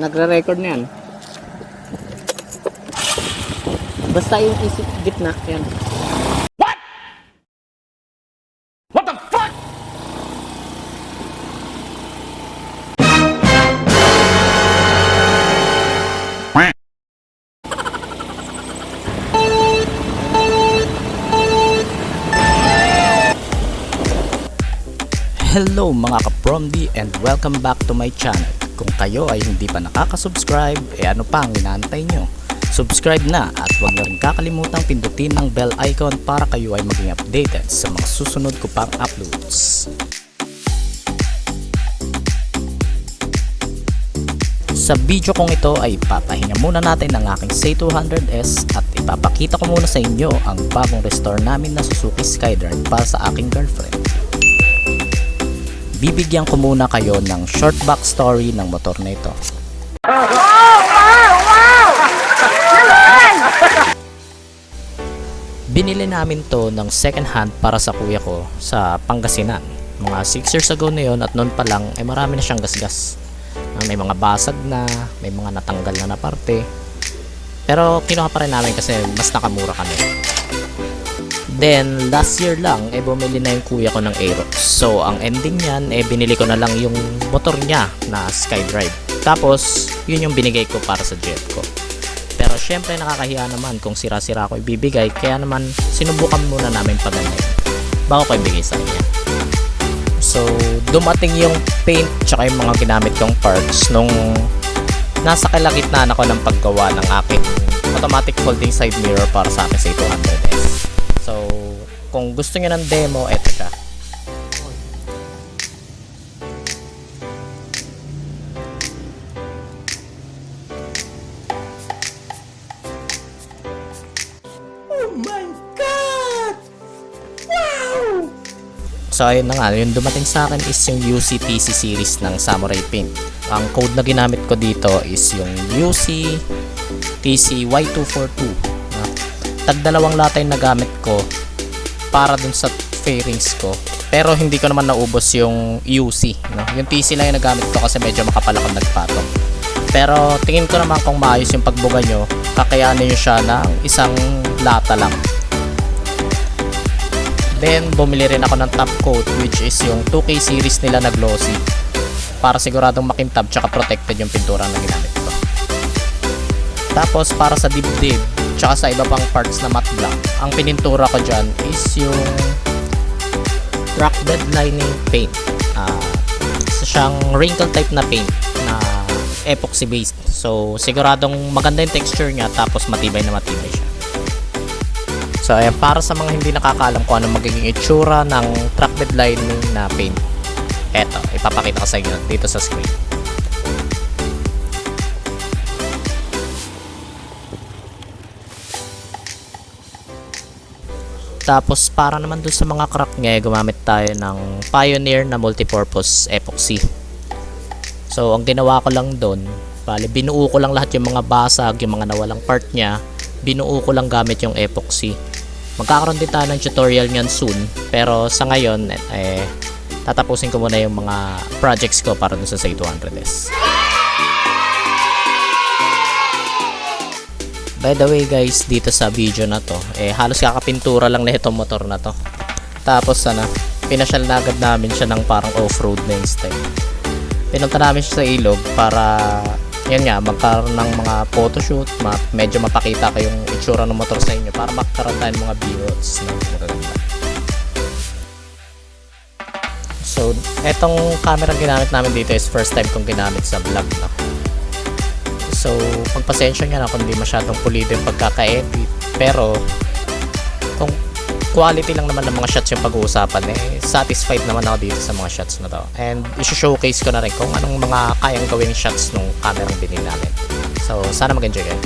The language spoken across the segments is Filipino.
nagre-record na yan. Basta yung isip gitna, yan. What? What the fuck? Hello mga ka-Promdi and welcome back to my channel. Kung kayo ay hindi pa nakaka-subscribe, ano pa ang inaantay nyo? Subscribe na at huwag na rin kakalimutang pindutin ang bell icon para kayo ay maging updated sa mga susunod ko pang uploads. Sa video kong ito ay ipapahinga muna natin ang aking C200S at ipapakita ko muna sa inyo ang bagong restore namin na Suzuki Skydrive para sa aking girlfriend. Bibigyan ko muna kayo ng short backstory ng motor na ito. Binili namin to ng second hand para sa kuya ko sa Pangasinan. Mga 6 years ago na yun at noon pa lang ay marami na siyang gasgas. May mga basag na, may mga natanggal na parte. Pero kinuha pa rin namin kasi mas nakamura kami. Then last year lang bumili na yung kuya ko ng Aerox. So ang ending niyan binili ko na lang yung motor niya na Skydrive. Tapos yun yung binigay ko para sa jet ko. Pero syempre nakakahiya naman kung sira-sira ko ibibigay, kaya naman sinubukan muna namin pagandahin bago ko ibigay sa kanya. So dumating yung paint tsaka yung mga ginamit kong parts nung nasa kalagitnaan ako ng paggawa ng aking automatic folding side mirror para sa akin sa 200S. So, kung gusto niyo ng demo, eto siya. Oh my God! Wow! So, ayun na nga. Yung dumating sa akin is yung UC-TC series ng Samurai Paint. Ang code na ginamit ko dito is yung UC-TC Y242. Tag-dalawang latay na gamit ko para dun sa fairings ko, pero hindi ko naman naubos yung UC, no? Yung TC lang yung nagamit ko kasi medyo makapal ako nagpatong. Pero tingin ko naman kung maayos yung pagbuga nyo, kakayanin nyo siya ng isang lata lang. Then bumili rin ako ng top coat, which is yung 2K series nila na glossy, para siguradong makintab tsaka protected yung pintura na ginamit ko. Tapos para sa dibdib tsaka sa iba pang parts na matte black, ang pinintura ko dyan is yung rock bed lining paint. Isa siyang wrinkle type na paint na epoxy based. So siguradong maganda yung texture niya, tapos matibay na matibay siya. So ayan, para sa mga hindi nakakaalam kung ano magiging itsura ng track bed lining na paint, eto, ipapakita ko sa inyo dito sa screen. Tapos para naman dun sa mga crack niya, gumamit tayo ng Pioneer na multipurpose epoxy. So ang ginawa ko lang dun, binuo ko lang lahat yung mga basag, yung mga nawalang part niya, binuo ko lang gamit yung epoxy. Magkakaroon din tayo ng tutorial niyan soon, pero sa ngayon tatapusin ko muna yung mga projects ko para dun sa C200S. By the way guys, dito sa video na to, halos kakapintura lang na itong motor na to. Tapos pinasyal na agad namin siya ng parang off-road na yung style. Pinunta namin siya sa ilog para, yan nga, magkaroon ng mga photoshoot, medyo mapakita ko yung itsura ng motor sa inyo para magkaroon tayo ng mga b-rolls na magaganda. So, etong camera ginamit namin dito is first time kong ginamit sa vlog na. So, pagpasensya nyo na kung hindi masyadong pulido yung pagkaka-edit. Pero, kung quality lang naman ng mga shots yung pag-uusapan, satisfied naman ako dito sa mga shots na to. And, isi-showcase ko na rin kung anong mga kayang gawin shots nung camera ng binili namin. So, sana mag-enjoy kayo.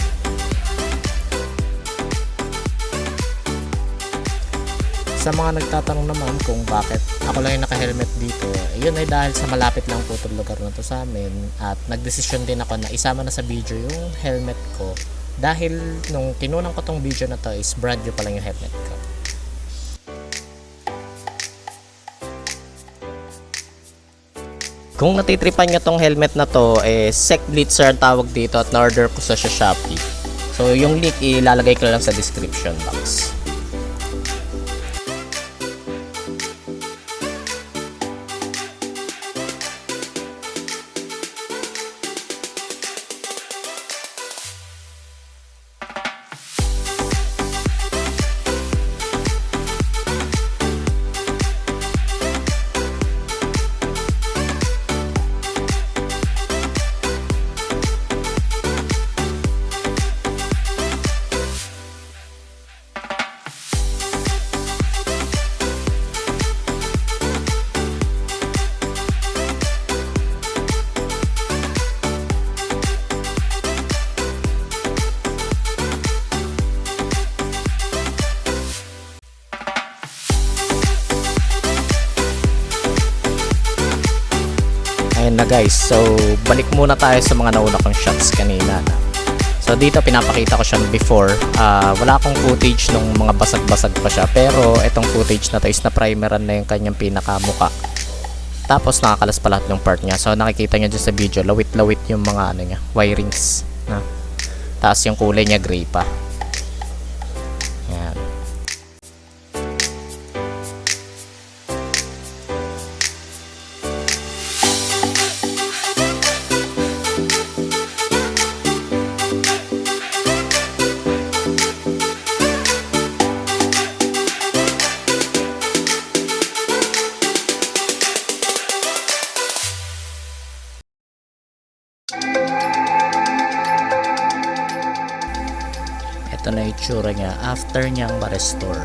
Sa mga nagtatanong naman kung bakit ako lang yung naka-helmet dito, yun ay dahil sa malapit lang po itong lugar na to sa amin, at nagdesisyon din ako na isama na sa video yung helmet ko dahil nung kinunang ko tong video na to is brand new pa lang yung helmet ko. Kung natitripan nyo tong helmet na to, Sec Blitzer ang tawag dito at na-order ko sa Shopee. So yung link ilalagay ko lang sa description box. Ayan na guys, so balik muna tayo sa mga nauna kong shots kanina. So dito pinapakita ko siya before. Wala akong footage nung mga basag-basag pa siya, pero itong footage na to is na primeran na yung kanyang pinakamuka. Tapos nakakalas pa lahat ng part niya. So nakikita niyo dyan sa video, lawit-lawit yung mga ano niya, wirings na. Tapos yung kulay niya gray pa. Ayan. Ito na itsura niya after niyang ma-restore.